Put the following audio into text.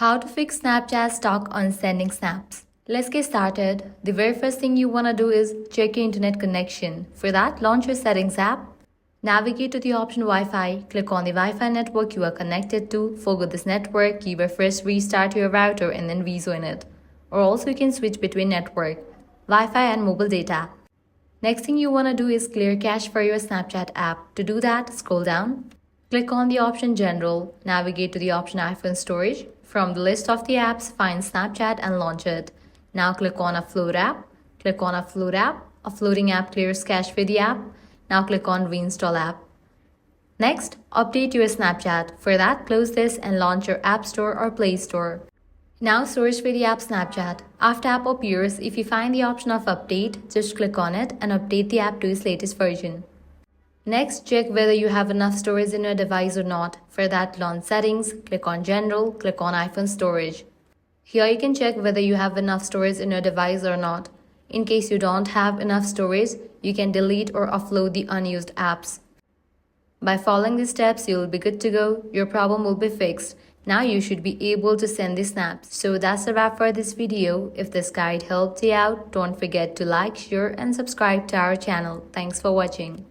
How to fix Snapchat stuck on sending snaps. Let's get started. The very first thing you want to do is check your internet connection. For that, launch your settings app. Navigate to the option Wi-Fi. Click on the Wi-Fi network you are connected to. For this network, you will first restart your router and then rejoin it. Or also you can switch between network, Wi-Fi and mobile data. Next thing you want to do is clear cache for your Snapchat app. To do that, scroll down. Click on the option General. Navigate to the option iPhone Storage. From the list of the apps, find Snapchat and launch it. Now click on Upload app. Click on Upload app. A floating app clears cache for the app. Now click on Reinstall app. Next, update your Snapchat. For that, close this and launch your App Store or Play Store. Now search for the app Snapchat. After app appears, if you find the option of update, just click on it and update the app to its latest version. Next, check whether you have enough storage in your device or not. For that, launch Settings, click on General, click on iPhone Storage. Here you can check whether you have enough storage in your device or not. In case you don't have enough storage, you can delete or offload the unused apps. By following these steps, you will be good to go. Your problem will be fixed. Now you should be able to send the snaps. So that's a wrap for this video. If this guide helped you out, don't forget to like, share and subscribe to our channel. Thanks for watching.